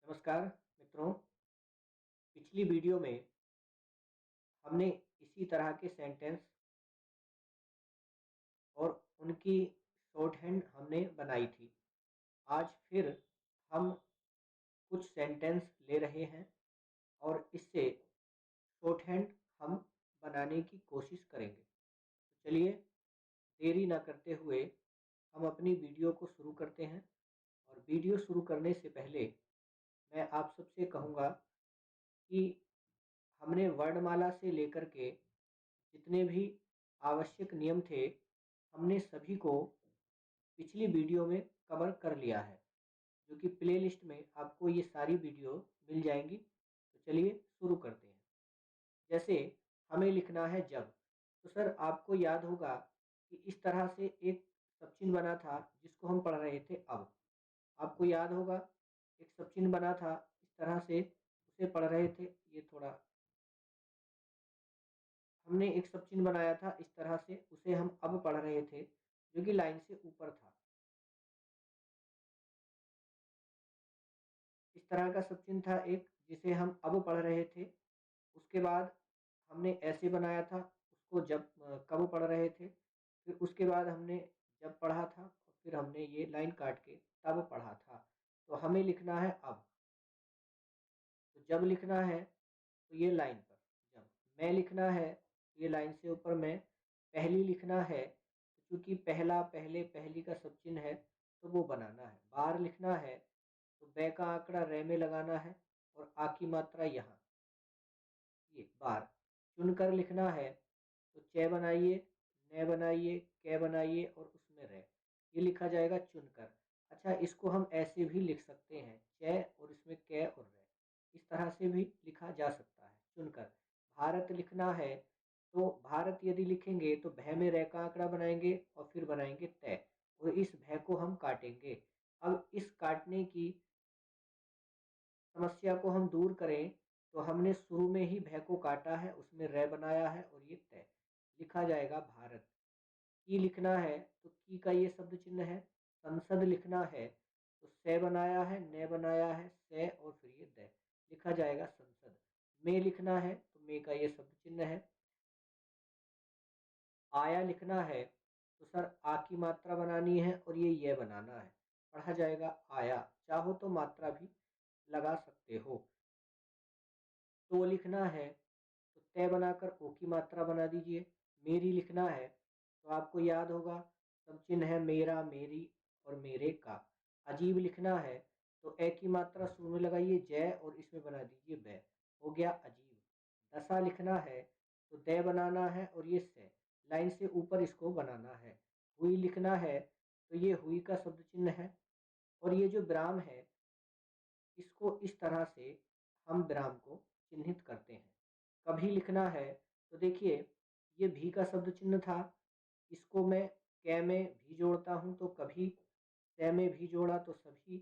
नमस्कार मित्रों। पिछली वीडियो में हमने इसी तरह के सेंटेंस और उनकी शॉर्ट हैंड हमने बनाई थी। आज फिर हम कुछ सेंटेंस ले रहे हैं और इससे शॉर्ट हैंड हम बनाने की कोशिश करेंगे। तो चलिए देरी ना करते हुए हम अपनी वीडियो को शुरू करते हैं। और वीडियो शुरू करने से पहले मैं आप सबसे कहूँगा कि हमने वर्णमाला से लेकर के जितने भी आवश्यक नियम थे, हमने सभी को पिछली वीडियो में कवर कर लिया है, जो कि प्लेलिस्ट में आपको ये सारी वीडियो मिल जाएंगी। तो चलिए शुरू करते हैं। जैसे हमें लिखना है जब, तो सर आपको याद होगा कि इस तरह से एक सब चिन्ह बना था जिसको हम पढ़ रहे थे अब। आपको याद होगा एक सब चिन्ह बना था इस तरह से, उसे पढ़ रहे थे। ये थोड़ा हमने एक सब चिन्ह बनाया था इस तरह से, उसे हम अब पढ़ रहे थे, जो कि लाइन से ऊपर था। इस तरह का सब चिन्ह था एक, जिसे हम अब पढ़ रहे थे। उसके बाद हमने ऐसे बनाया था, उसको जब कब पढ़ रहे थे। फिर उसके बाद हमने जब पढ़ा था और फिर हमने ये लाइन काट के तब पढ़ा था। तो हमें लिखना है अब। तो जब लिखना है तो ये लाइन पर जब, मैं लिखना है तो ये लाइन से ऊपर मैं, पहली लिखना है तो चूंकि पहला पहले पहली का सब चिन्ह है तो वो बनाना है। बार लिखना है तो बै का आंकड़ा रे में लगाना है और आ की मात्रा यहाँ, ये बार। चुनकर लिखना है तो च बनाइए, न बनाइए, कै बनाइए और उसमें रे, ये लिखा जाएगा चुनकर। अच्छा, इसको हम ऐसे भी लिख सकते हैं, च और इसमें कै और रे, इस तरह से भी लिखा जा सकता है चुनकर। भारत लिखना है तो भारत यदि लिखेंगे तो भय में रे का आंकड़ा बनाएंगे और फिर बनाएंगे तय, और इस भय को हम काटेंगे। अब इस काटने की समस्या को हम दूर करें तो हमने शुरू में ही भय को काटा है, उसमें रे बनाया है और ये तय लिखा जाएगा भारत। की लिखना है तो की का ये शब्द चिन्ह है। संसद लिखना है तो से बनाया है, न बनाया है, से और फिर ये द, लिखा जाएगा संसद। में लिखना है तो में का ये शब्द चिन्ह है। आया लिखना है तो सर आ की मात्रा बनानी है और ये बनाना है, पढ़ा जाएगा आया। चाहो तो मात्रा भी लगा सकते हो। तो लिखना है तो तय बनाकर ओ की मात्रा बना दीजिए। मेरी लिखना है तो आपको याद होगा सब चिन्ह है मेरा, मेरी और मेरे का। अजीब लिखना है तो ए की मात्रा शुरू में लगाइए जय और इसमें बना दीजिए बै, हो गया अजीब। दशा लिखना है तो दे बनाना है और ये से, लाइन से ऊपर इसको बनाना है। हुई लिखना है तो ये हुई का शब्द चिन्ह है और ये जो विराम है इसको इस तरह से हम विराम को चिन्हित करते हैं। कभी लिखना है तो देखिए ये भी का शब्द चिन्ह था, इसको मैं कै में भी जोड़ता हूँ तो कभी, तय में भी जोड़ा तो सभी,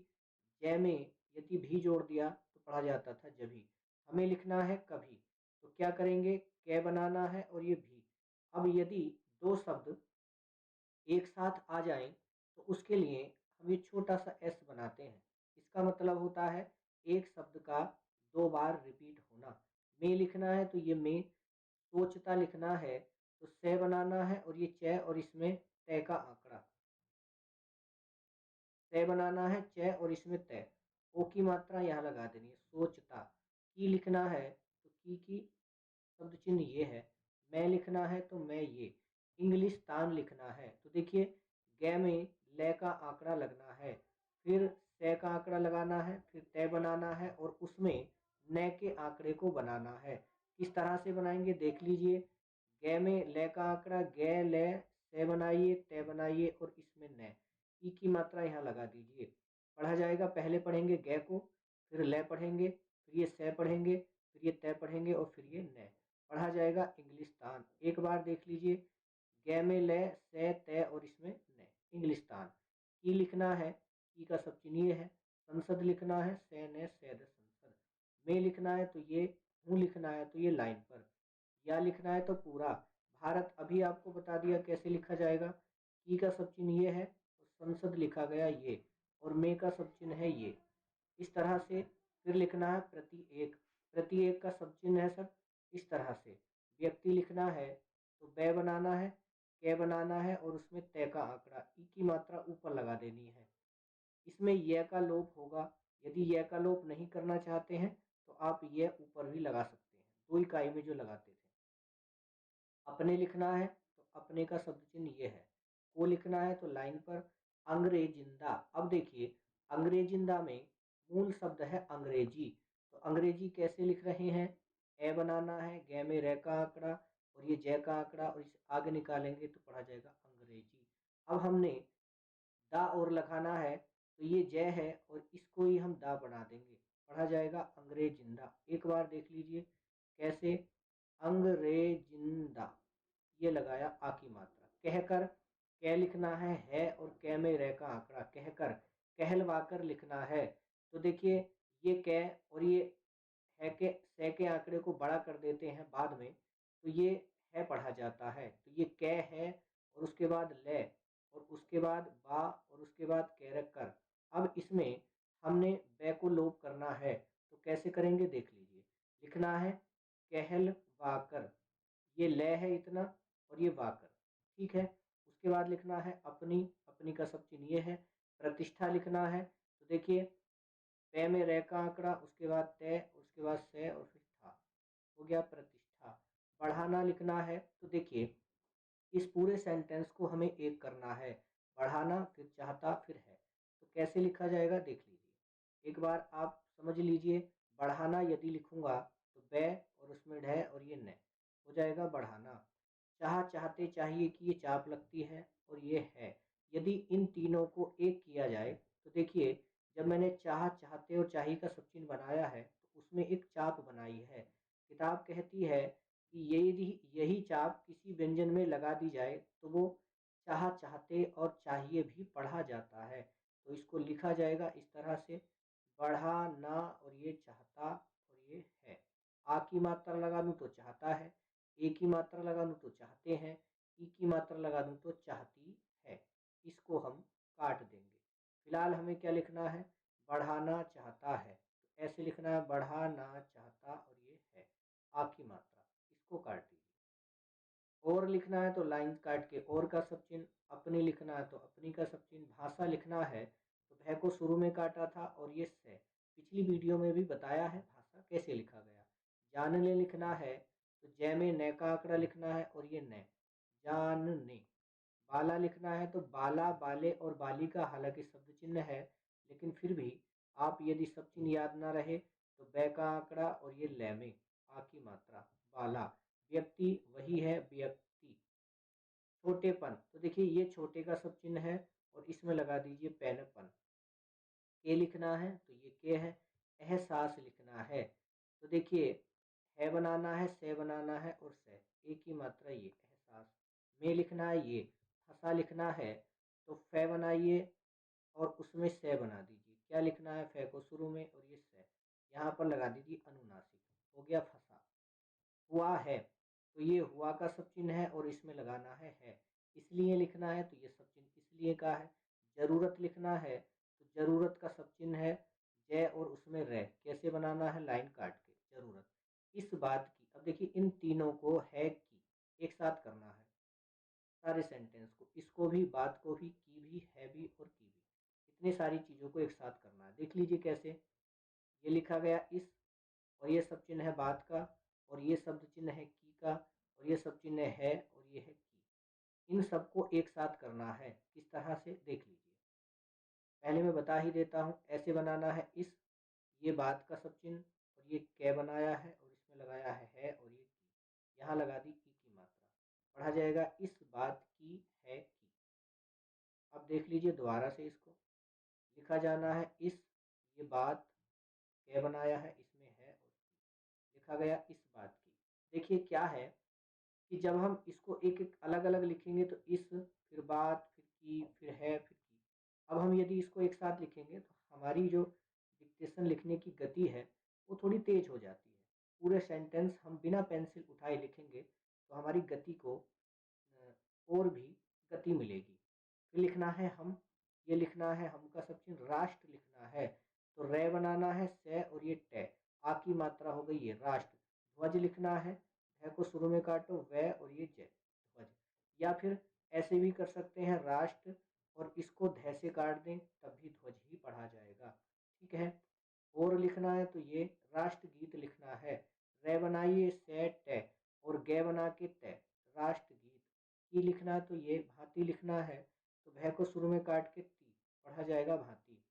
जय में यदि भी जोड़ दिया तो पढ़ा जाता था जभी। हमें लिखना है कभी, तो क्या करेंगे, कै बनाना है और ये भी। अब यदि दो शब्द एक साथ आ जाएं तो उसके लिए हम ये छोटा सा एस बनाते हैं। इसका मतलब होता है एक शब्द का दो बार रिपीट होना। में लिखना है तो ये में, सोचता लिखना है तो से बनाना है और ये च और इसमें तय का आंकड़ा, तय बनाना है च और इसमें तय, ओ की मात्रा यहाँ लगा देनी है सोचता। की लिखना है तो की शब्द चिन्ह ये है। मैं लिखना है तो मैं ये। इंग्लिस्तान लिखना है तो देखिए गे में ले का आंकड़ा लगना है, फिर से का आंकड़ा लगाना है, फिर तय बनाना है और उसमें न के आंकड़े को बनाना है। किस तरह से बनाएंगे देख लीजिए। गे में ले का आंकड़ा गे ले, से बनाइए, तय बनाइए और इसमें न, ई की मात्रा यहाँ लगा दीजिए। पढ़ा जाएगा, पहले पढ़ेंगे गे को, फिर ले पढ़ेंगे, फिर ये से पढ़ेंगे, फिर ये तय पढ़ेंगे और फिर ये न, पढ़ा जाएगा इंग्लिस्तान। एक बार देख लीजिए, गे में ले, से, तय और इसमें न, इंग्लिस्तान। की लिखना है, की का सब चिन्ह ये है। संसद लिखना है से न सैद संसद। में लिखना है तो ये, हूँ लिखना है तो ये लाइन पर, या लिखना है तो पूरा। भारत अभी आपको बता दिया कैसे लिखा जाएगा। की का सब चिन्ह ये है और संसद लिखा गया ये, और में का सब चिन्ह है ये। इस तरह से फिर लिखना है प्रति एक। प्रति एक का सब चिन्ह है सर इस तरह से। व्यक्ति लिखना है तो बै बनाना है, कै बनाना है और उसमें तय का आंकड़ा, ई की मात्रा ऊपर लगा देनी है। इसमें य का लोप होगा। यदि य का लोप नहीं करना चाहते हैं तो आप ये ऊपर भी लगा सकते हैं, 2 इकाई में जो लगाते थे। अपने लिखना है तो अपने का शब्द चिन्ह ये है। को लिखना है तो लाइन पर अंग्रेजिंदा। अब देखिए अंग्रेजिंदा में मूल शब्द है अंग्रेजी, तो अंग्रेजी कैसे लिख रहे हैं? ए बनाना है, गे में रे का आंकड़ा और ये जय का आंकड़ा और इसे आगे निकालेंगे तो पढ़ा जाएगा अंग्रेजी। अब हमने दा और लगाना है तो ये जय है और इसको ही हम दा बना देंगे, पढ़ा जाएगा अंग्रेजिंदा। एक बार देख लीजिए कैसे, अंग्रेजिंदा, ये लगाया आ की मात्रा। कहकर कै लिखना है और कै में रे का आंकड़ा, कहकर कहलवाकर लिखना है। तो देखिए ये कै और ये है के से के आंकड़े को बड़ा कर देते हैं बाद में, तो ये है पढ़ा जाता है। तो ये कै है और उसके बाद ले और उसके बाद बा और उसके बाद कैरक कर। अब इसमें हमने बै को लोप करना है तो कैसे करेंगे देख लीजिए। लिखना है कहल वाकर, ये ले है इतना और ये वाकर, ठीक है। उसके बाद लिखना है अपनी, अपनी का सब चिन्ह ये है। प्रतिष्ठा लिखना है तो देखिए पे में रे का आंकड़ा, उसके बाद तय, उसके बाद से और फिर था, हो गया प्रतिष्ठा। बढ़ाना लिखना है तो देखिए इस पूरे सेंटेंस को हमें एक करना है, बढ़ाना फिर चाहता फिर है। तो कैसे लिखा जाएगा देख लीजिए एक बार आप समझ लीजिए। बढ़ाना यदि लिखूंगा तो बै और उसमें ढै और ये न हो जाएगा बढ़ाना। चाह चाहते चाहिए कि ये चाप लगती है और ये है। यदि इन तीनों को एक किया जाए तो देखिए जब मैंने चाह चाहते और चाहिए का सब चिन्ह बनाया है तो उसमें एक चाप बनाई है। किताब कहती है कि यदि यही चाप किसी व्यंजन में लगा दी जाए तो वो चाह चाहते और चाहिए भी पढ़ा जाता है। तो इसको लिखा जाएगा इस तरह से, बढ़ाना और ये चाहता और ये है। आ की मात्रा लगा दूं तो चाहता है, ए की मात्रा लगा दूं तो चाहते हैं, ई की मात्रा लगा दूं तो चाहती है। इसको हम काट देंगे। फिलहाल हमें क्या लिखना है, बढ़ाना चाहता है, तो ऐसे लिखना है बढ़ाना चाहता और ये है आ की मात्रा, इसको काट दीजिए। और लिखना है तो लाइन काट के और का सब चिन्ह, अपनी लिखना है तो अपनी का सब चिन्ह। भाषा लिखना है तो भय को शुरू में काटा था और ये से, पिछली वीडियो में भी बताया है भाषा कैसे लिखा गया। जानने लिखना है तो जय में न का आंकड़ा लिखना है और ये न, जानने। बाला लिखना है तो बाला, बाले और बाली का हालांकि शब्द चिन्ह है लेकिन फिर भी आप यदि सब चिन्ह याद ना रहे तो बै का आंकड़ा और ये ले में आ की मात्रा, बाला। व्यक्ति वही है व्यक्ति। छोटेपन तो देखिए ये छोटे का सब चिन्ह है और इसमें लगा दीजिए पैनपन। के लिखना है तो ये के है। एहसास लिखना है तो देखिए है बनाना है, से बनाना है और से, एक ही मात्रा ये एहसास। में लिखना है ये। फंसा लिखना है तो फे बनाइए और उसमें से बना दीजिए। क्या लिखना है, फे को शुरू में और ये से, यहाँ पर लगा दीजिए अनुनासिक, हो गया फंसा। हुआ है तो ये हुआ का सब चिन्ह है और इसमें लगाना है। इसलिए लिखना है तो ये सब चिन्ह इसलिए का है। जरूरत लिखना है तो जरूरत का सब चिन्ह है जय और उसमें रे, कैसे बनाना है लाइन काट के, जरूरत। इस बात की, अब देखिए इन तीनों को है की एक साथ करना है सारे सेंटेंस को, इसको भी, बात को भी, की भी, है भी और की भी, इतनी सारी चीजों को एक साथ करना है। देख लीजिए कैसे, ये लिखा गया इस और ये सब चिन्ह है बात का और ये शब्द चिन्ह है की का और ये सब चिन्ह है और ये है की। इन सबको एक साथ करना है, किस तरह से देख लीजिए। पहले मैं बता ही देता हूँ, ऐसे बनाना है इस, ये बात का सब चिन्ह और ये कै बनाया है और इसमें लगाया है और ये की, यहाँ लगा दी की मात्रा, पढ़ा जाएगा इस बात की है की। अब देख लीजिए दोबारा से, इसको लिखा जाना है इस, ये बात कै बनाया है इसमें है और की, लिखा गया इस बात की। देखिए क्या है कि जब हम इसको एक एक अलग अलग लिखेंगे तो इस, फिर बात, फिर की, फिर है, फिर की। अब हम यदि इसको एक साथ लिखेंगे तो हमारी जो डिक्टेशन लिखने की गति है वो थोड़ी तेज हो जाती है। पूरे सेंटेंस हम बिना पेंसिल उठाए लिखेंगे तो हमारी गति को और भी गति मिलेगी। फिर लिखना है हम, ये लिखना है हम का सब चिन्ह। राष्ट्र लिखना है तो रे बनाना है से और ये टे, आ की मात्रा हो गई ये राष्ट्र। ध्वज लिखना है, ध को शुरू में काटो, व और ये ज ध्वज। या फिर ऐसे भी कर सकते हैं राष्ट्र और इसको ध से काट दें तब भी ध्वज ही पढ़ा जाएगा। ठीक है। और लिखना है तो ये राष्ट्रगीत लिखना है, रे बनाइए से टे और गे बना के ते, राष्ट्रगीत। की लिखना है तो ये भांति लिखना है, तो भय को शुरू में काट के ती पढ़ा जाएगा भांति।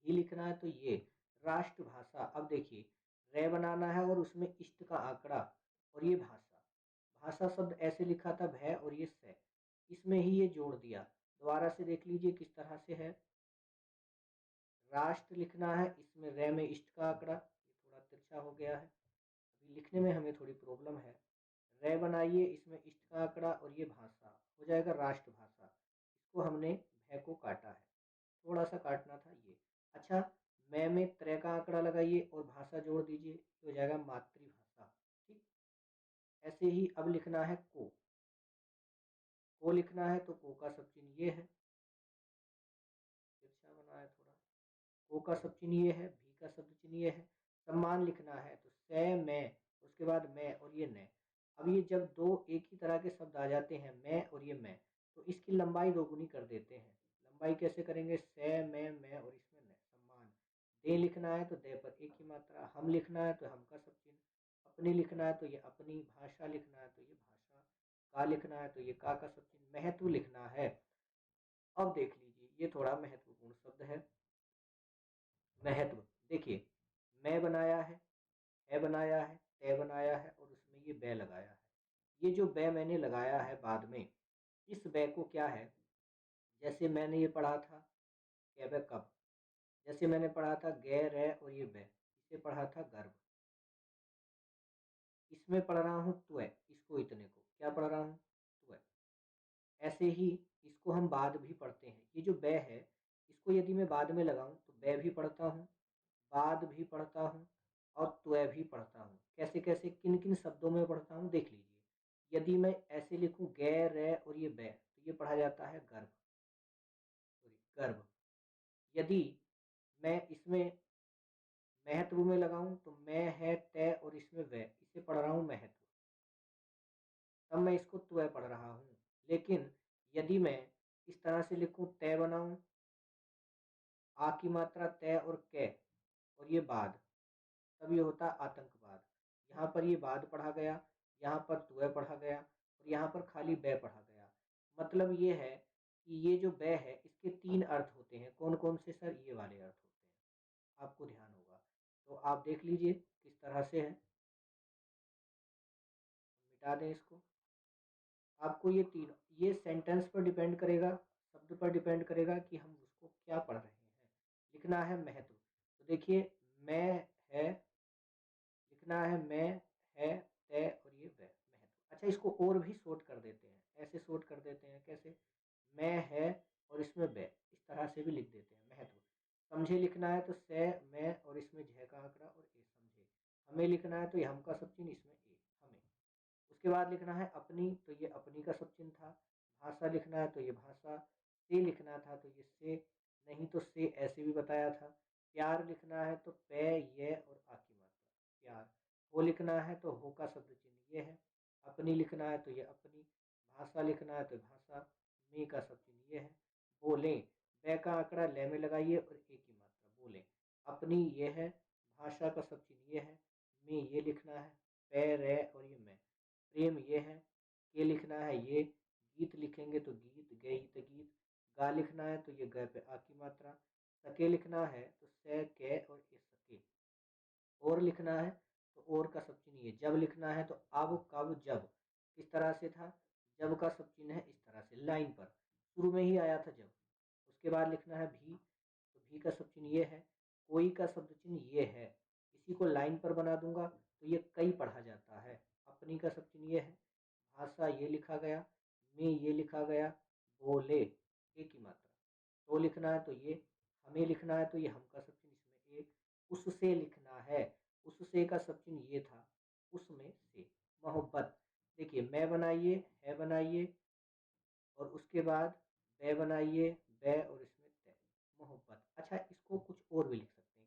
ही लिखना है तो ये राष्ट्रभाषा। अब देखिए रे बनाना है और उसमें इष्ट का आंकड़ा और ये भाषा। भाषा शब्द ऐसे लिखा था भय और ये से, इसमें ही ये जोड़ दिया। दोबारा से देख लीजिए किस तरह से है। राष्ट्र लिखना है, इसमें रे में इष्ट का आंकड़ा, ये थोड़ा तिरछा हो गया है, अभी लिखने में हमें थोड़ी प्रॉब्लम है। रे बनाइए, इसमें इष्ट का आंकड़ा और ये भाषा हो जाएगा राष्ट्रभाषा। इसको हमने भय को काटा है, थोड़ा सा काटना था ये। अच्छा, मैं में त्रय का आंकड़ा लगाइए और भाषा जोड़ दीजिए, हो जाएगा मातृभाषा। ठीक। ऐसे ही अब लिखना है को लिखना है तो को का सब चिन्ह ये है, तिरछा बना है थोड़ा। को का सब चिन्ह ये है, भी का शब्द चिन्ह ये है। सम्मान लिखना है तो से मैं, उसके बाद मैं और ये न। अब ये जब दो एक ही तरह के शब्द आ जाते हैं मैं और ये मैं, तो इसकी लंबाई दोगुनी कर देते हैं। लंबाई कैसे करेंगे, से मैं और इसमें न, सम्मान। दे लिखना है तो दे पर एक ही मात्रा, हम लिखना है तो हम का सब चिन्ह, अपनी लिखना है तो ये अपनी, भाषा लिखना है तो ये भाषा, का लिखना है तो ये का सब चिन्ह, महत्व लिखना है। अब देख लीजिए ये थोड़ा महत्वपूर्ण शब्द है महत्व। देखिए मैं बनाया है बनाया है, तय बनाया है और उसमें ये बै लगाया है। ये जो बै मैंने लगाया है बाद में, इस बै को क्या है, जैसे मैंने ये पढ़ा था क्या बै कब, जैसे मैंने पढ़ा था गैर है और ये बै, इसे पढ़ा था गर्भ। इसमें पढ़ रहा हूँ त्वय, इसको इतने को क्या पढ़ रहा हूँ त्वय। ऐसे ही इसको हम बाद भी पढ़ते हैं। ये जो बै है, इसको यदि मैं बाद में लगाऊं तो बै भी पढ़ता हूँ, बाद भी पढ़ता हूँ और त्वय भी पढ़ता हूँ। कैसे कैसे किन किन शब्दों में पढ़ता हूँ देख लीजिए। यदि मैं ऐसे लिखूं गैर रै और ये बै, तो ये पढ़ा जाता है गर्भ, सॉरी गर्भ। यदि मैं इसमें महत्व में लगाऊं तो मैं है तय और इसमें वै, इसे पढ़ रहा हूं महत्व, तब मैं इसको त्वय पढ़ रहा हूं। लेकिन यदि मैं इस तरह से लिखूं तय बनाऊं, आ की मात्रा तय और कै और ये बाद, तब ये होता आतंकवाद। यहाँ पर ये बाद पढ़ा गया, यहाँ पर त्वय पढ़ा गया और यहाँ पर खाली बै पढ़ा गया। मतलब ये है कि ये जो बै है इसके तीन अर्थ होते हैं। कौन कौन से सर, ये वाले अर्थ होते हैं, आपको ध्यान होगा। तो आप देख लीजिए किस तरह से है, मिटा दें इसको। आपको ये तीन, ये सेंटेंस पर डिपेंड करेगा, शब्द पर डिपेंड करेगा कि हम उसको क्या पढ़ रहे हैं। लिखना है महत्व, तो देखिए मैं है लिखना है, मैं है तय और ये वह महत्व। अच्छा, इसको और भी शॉर्ट कर देते हैं, ऐसे शॉर्ट कर देते हैं कैसे, मैं है और इसमें बै, इस तरह से भी लिख देते हैं महत्व। समझे लिखना है तो से मैं और इसमें झ का आंकड़ा और ए समझे। हमें लिखना है तो ये हम का सब चिन्ह, इसमें ए हमें। उसके बाद लिखना है अपनी, तो ये अपनी का सब चिन्ह था। भाषा लिखना है तो ये भाषा। से लिखना था तो ये से, नहीं तो से ऐसे भी बताया था। प्यार लिखना है तो पे ये और आ की मात्रा प्यार। हो लिखना है तो हो का शब्द चिन्ह ये है। अपनी लिखना है तो ये अपनी। भाषा लिखना है तो भाषा। में का सब चिन्ह ये है। बोले, बै का आंकड़ा ले में लगाइए और ए की मात्रा बोले। अपनी ये है, भाषा का सब चिन्ह ये है। में ये लिखना है, पै रे और ये मैं। प्रेम ये है, के लिखना है ये। गीत लिखेंगे तो गीत, गीत गीत। गा लिखना है तो ये ग पे आ की मात्रा। सके लिखना है तो से के और ये सके। और लिखना है तो और का सब चिन्ह ये। जब लिखना है तो अब कब जब, किस तरह से था, जब का सब चिन्ह है इस तरह से लाइन पर, शुरू में ही आया था जब। उसके बाद लिखना है भी, तो भी का सब चिन्ह ये है। कोई का शब्द चिन्ह ये है, इसी को लाइन पर बना दूंगा तो ये कई पढ़ा जाता है। अपनी का सब चिन्ह ये है। भाषा ये लिखा गया, में ये लिखा गया। बोले, एक ही मात्रा। तो लिखना है तो ये, हमें लिखना है तो ये हम का सब चिन्ह इसमें एक। उससे लिखना है, उससे का सब चिन्ह ये था, उसमें से। मोहब्बत, देखिए मैं बनाइए, है बनाइए और उसके बाद बै बनाइए, बै और इसमें तय, मोहब्बत। अच्छा, इसको कुछ और भी लिख सकते हैं।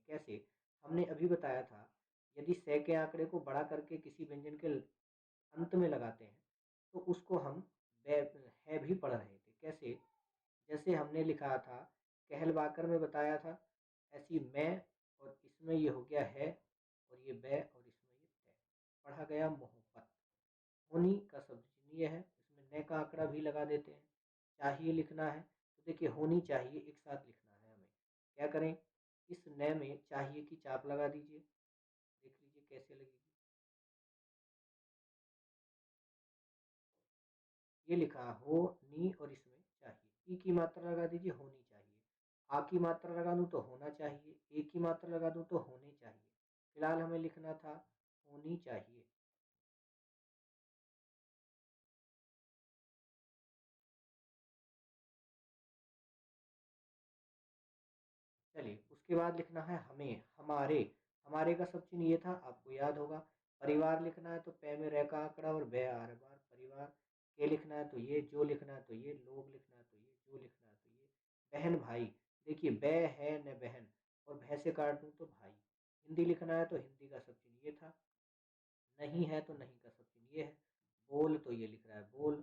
यदि से के आंकड़े को बड़ा करके किसी व्यंजन के अंत में लगाते हैं तो उसको हम है भी पढ़ रहे थे। कैसे? जैसे हमने लिखा था, कहलवाकर में बताया था, ऐसी मैं और इसमें ये हो गया है और ये बै और इसमें ये तय। पढ़ा गया मोहब्बत। होनी का शब्द चिन्ह ये है, इसमें न का आंकड़ा भी लगा देते हैं। चाहिए लिखना है तो देखिए होनी चाहिए एक साथ लिखना है हमें। क्या करें? इस न में चाहिए की चाप लगा दीजिए, देख लीजिए कैसे लगेगी। ये लिखा हो नी और इसमें चाहिए। ई की मात्रा लगा दीजिए, होनी चाहिए। आ की मात्रा लगा दूं तो होना चाहिए। ए की मात्रा लगा दूं तो होने चाहिए। फिलहाल हमें लिखना था होनी चाहिए। चलिए उसके बाद लिखना है हमें, हमारे। हमारे का सब चिन्ह ये था, आपको याद होगा। परिवार लिखना है तो पै में रह का आंकड़ा और बै आ रहा बार परिवार। के लिखना है तो ये, जो लिखना है तो ये, लोग लिखना है तो ये, जो लिखना है तो ये। बहन भाई, देखिए बै है न बहन और भै से काट दूं तो भाई। हिंदी लिखना है तो हिंदी का सब चिन्ह ये था। नहीं है तो नहीं का सब चिन्ह ये है। बोल तो ये लिख रहा है बोल।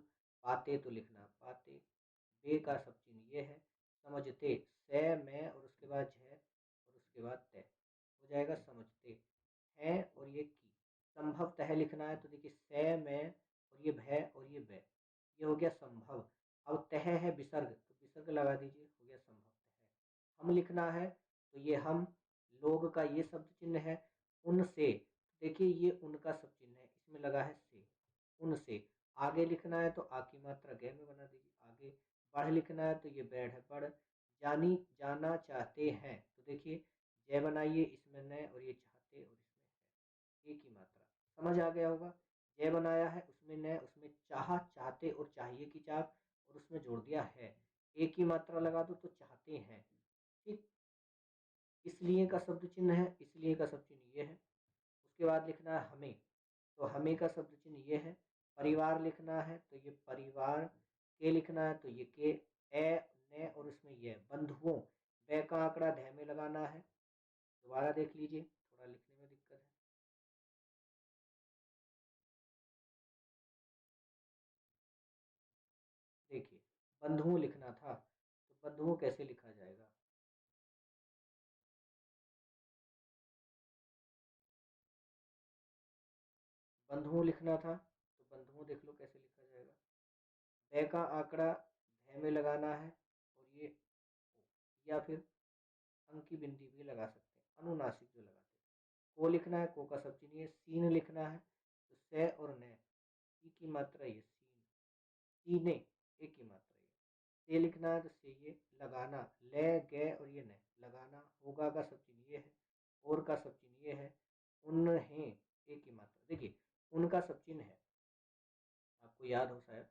पाते तो लिखना पाते। बे का सब चिन्ह ये है। समझते, से मैं और उसके बाद झ और उसके बाद तय हो जाएगा समझते हैं। और ये की संभव तह लिखना है तो देखिए से मैं और ये भय और ये बै, ये हो गया संभव। अब तह है विसर्ग तो विसर्ग लगा दीजिए, हो गया संभव तह। हम लिखना है तो ये हम। लोग का ये शब्द चिन्ह है। उनसे, देखिए ये उनका सब चिन्ह है, इसमें लगा है से। उनसे। आगे लिखना है तो आ की मात्रा गै में बना दीजिए आगे। बढ़ लिखना है तो ये बैठ है बढ़। जानी जाना चाहते हैं तो देखिए जय बनाइए, इसमें न और ये चाहते और इसमें है। एक ही मात्रा समझ आ गया होगा। जय बनाया है उसमें न, उसमें चाह चाहते और चाहिए की चाप और उसमें जोड़ दिया है। एक ही मात्रा लगा दो तो चाहते हैं। ठीक। इसलिए का शब्द चिन्ह है, इसलिए का शब्द चिन्ह ये है। उसके बाद लिखना है हमें, तो हमें का शब्द चिन्ह ये है। परिवार लिखना है तो ये परिवार। के लिखना है तो ये के। ए ने और उसमें ये बंधुओं। बै का आंकड़ा धै में लगाना है। दोबारा देख लीजिए, थोड़ा लिखने में दिक्कत है। देखिए बंधुओं लिखना था तो बंधुओं कैसे लिखा जाएगा? बंधुओं लिखना था तो बंधुओं देख लो कैसे लिखा जाएगा। बै का आंकड़ा धै में लगाना है और ये ओ, या फिर अंक की बिंदी भी लगा सकते हैं, अनुनासिक जो लगाते हैं। को लिखना है, को का सब चिन्ह ये। सीन लिखना है तो से और ने, ई की मात्रा ये सीन। सीने, एक की मात्रा ये। से लिखना है तो से ये लगाना। ले गे और ये ने लगाना। होगा का सब चिन्ह ये है और का सब चिन्ह ये है। उन्हें, एक की मात्रा। देखिए उनका सब चिन्ह है, आपको याद हो शायद।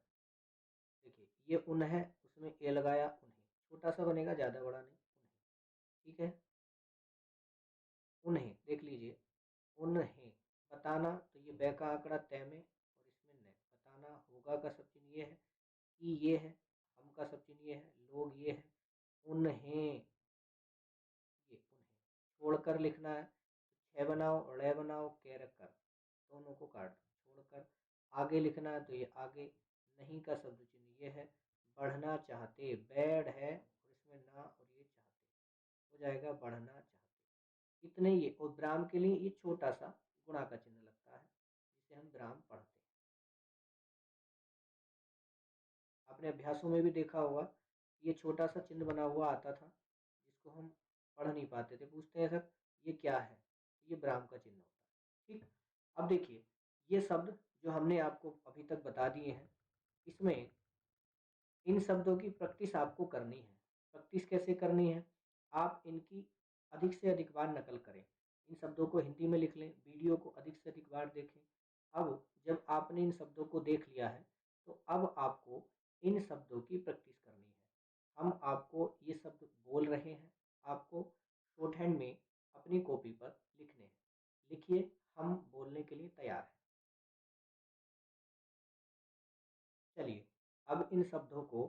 देखिए ये उन है, उसमें ए लगाया उन्हें, छोटा सा बनेगा ज्यादा बड़ा नहीं, उन्हें। ठीक है। उन्हें देख लीजिए, उन्हें बताना तो ये बै का आंकड़ा तय में और इसमें न बताना। होगा का सब चिन्ह ये है। कि ये है। हम का सब चिन्ह ये है। लोग ये है। उन्हें, ये उन्हें छोड़कर लिखना है। छह बनाओ और ड़े बनाओ के रख कर, दोनों को काट दो छोड़कर। आगे लिखना है तो ये आगे। नहीं का शब्द चिन्ह ये है। बढ़ना चाहते, बैड है और इसमें ना और ये चाहते, हो जाएगा बढ़ना चाहते। इतने ये, और विराम के लिए ये छोटा सा गुणा का चिन्ह लगता है जिसे हम विराम पढ़ते हैं। आपने अभ्यासों में भी देखा होगा, ये छोटा सा चिन्ह बना हुआ आता था जिसको हम पढ़ नहीं पाते थे, पूछते हैं सर ये क्या है, ये विराम का चिन्ह होता है। ठीक। अब देखिए ये शब्द जो हमने आपको अभी तक बता दिए हैं, इसमें इन शब्दों की प्रैक्टिस आपको करनी है। प्रैक्टिस कैसे करनी है? आप इनकी अधिक से अधिक बार नकल करें। इन शब्दों को हिंदी में लिख लें, वीडियो को अधिक से अधिक बार देखें। अब जब आपने इन शब्दों को देख लिया है तो अब आपको इन शब्दों की प्रैक्टिस करनी है। हम आपको ये शब्द बोल रहे हैं, आपको शॉर्ट हैंड में अपनी कॉपी पर लिखने हैं। लिखिए, हम बोलने के लिए तैयार हैं। चलिए अब इन शब्दों को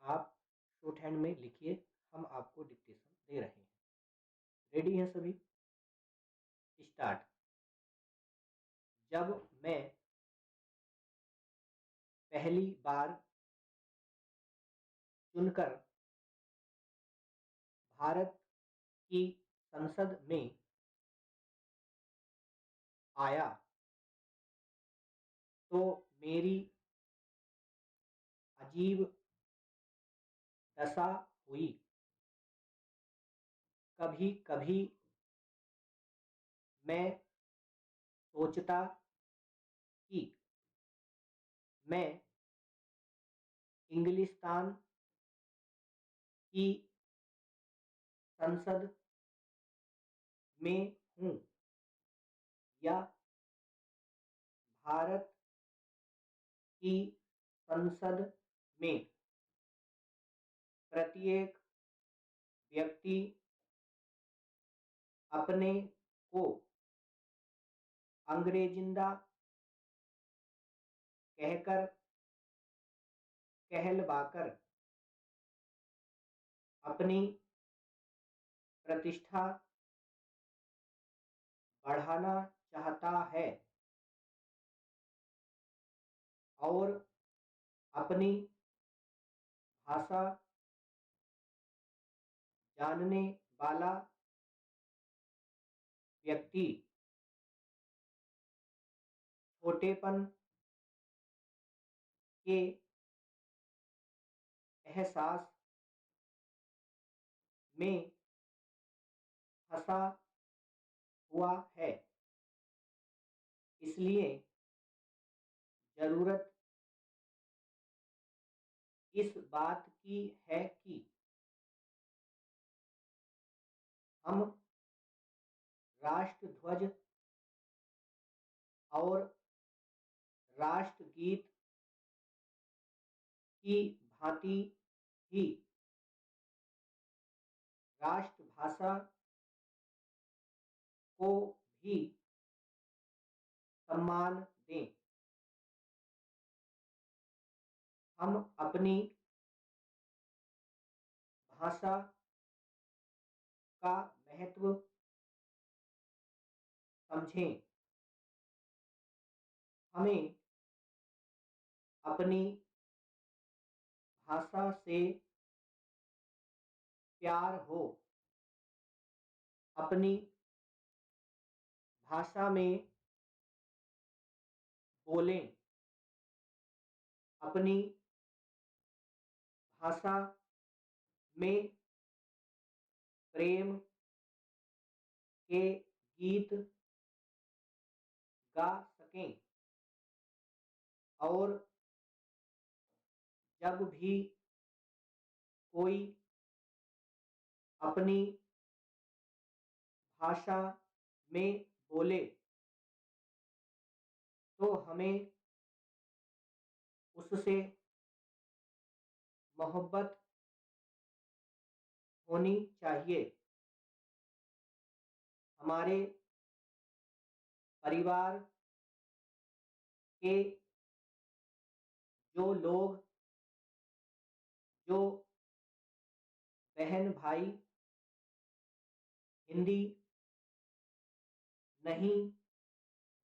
आप शॉर्ट हैंड में लिखिए, हम आपको डिक्टेशन दे रहे हैं। रेडी हैं सभी? स्टार्ट। जब मैं पहली बार चुनकर भारत की संसद में आया तो मेरी अजीब दशा हुई। कभी-कभी मैं सोचता कि मैं इंग्लिस्तान की संसद में हूँ या भारत की संसद में प्रत्येक व्यक्ति अपने को अंग्रेजिंदा कहकर कहलवाकर अपनी प्रतिष्ठा बढ़ाना चाहता है और अपनी भाषा जानने वाला व्यक्ति छोटेपन के एहसास में फंसा हुआ है। इसलिए जरूरत इस बात की है कि हम राष्ट्रध्वज और राष्ट्रगीत की भांति ही राष्ट्रभाषा को भी सम्मान दें। हम अपनी भाषा का महत्व समझें। हमें अपनी भाषा से प्यार हो। अपनी भाषा में बोलें। अपनी भाषा में प्रेम के गीत गा सकें और जब भी कोई अपनी भाषा में बोले तो हमें उससे मोहब्बत होनी चाहिए। हमारे परिवार के जो लोग, जो बहन भाई हिंदी नहीं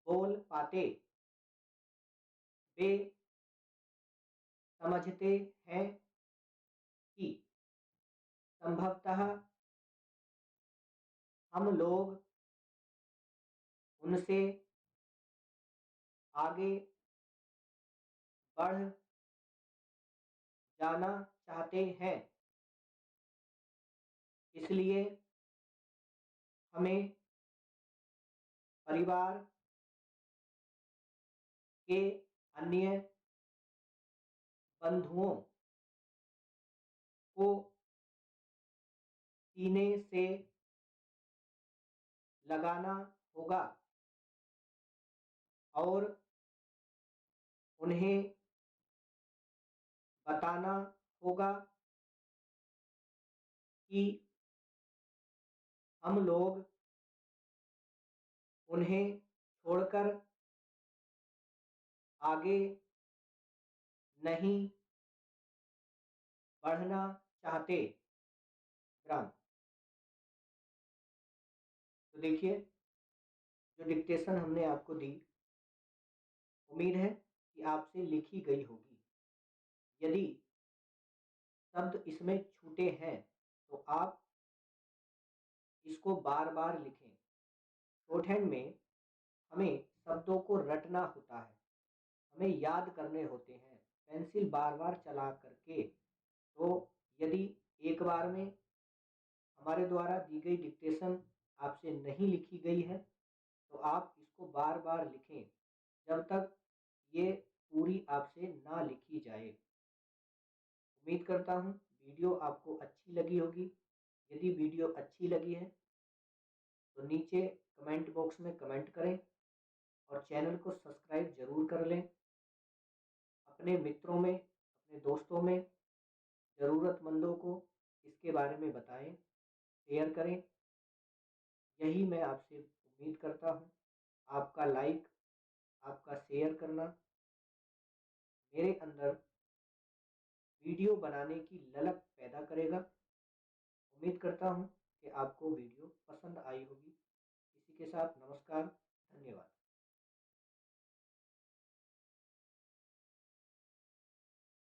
बोल पाते, वे समझते हैं कि संभवतः हम लोग उनसे आगे बढ़ जाना चाहते हैं। इसलिए हमें परिवार के अन्य बंधुओं को सीने से लगाना होगा और उन्हें बताना होगा कि हम लोग उन्हें छोड़कर आगे नहीं बढ़ना चाहते। ग्राम तो देखिए, जो डिक्टेशन हमने आपको दी उम्मीद है कि आपसे लिखी गई होगी। यदि शब्द इसमें छूटे हैं तो आप इसको बार-बार लिखें। शॉर्टहैंड में हमें शब्दों को रटना होता है, हमें याद करने होते हैं, पेंसिल बार-बार चला करके। तो यदि एक बार में हमारे द्वारा दी गई डिक्टेशन आपसे नहीं लिखी गई है, तो आप इसको बार-बार लिखें, जब तक ये पूरी आपसे ना लिखी जाए। उम्मीद करता हूँ वीडियो आपको अच्छी लगी होगी। यदि वीडियो अच्छी लगी है तो नीचे कमेंट बॉक्स में कमेंट करें और चैनल को सब्सक्राइब ज़रूर कर लें। अपने मित्रों में, अपने दोस्तों में, ज़रूरतमंदों को इसके बारे में बताएं, शेयर करें। यही मैं आपसे उम्मीद करता हूँ। आपका लाइक, आपका शेयर करना मेरे अंदर वीडियो बनाने की ललक पैदा करेगा। उम्मीद करता हूँ कि आपको वीडियो पसंद आई होगी। इसी के साथ नमस्कार, धन्यवाद।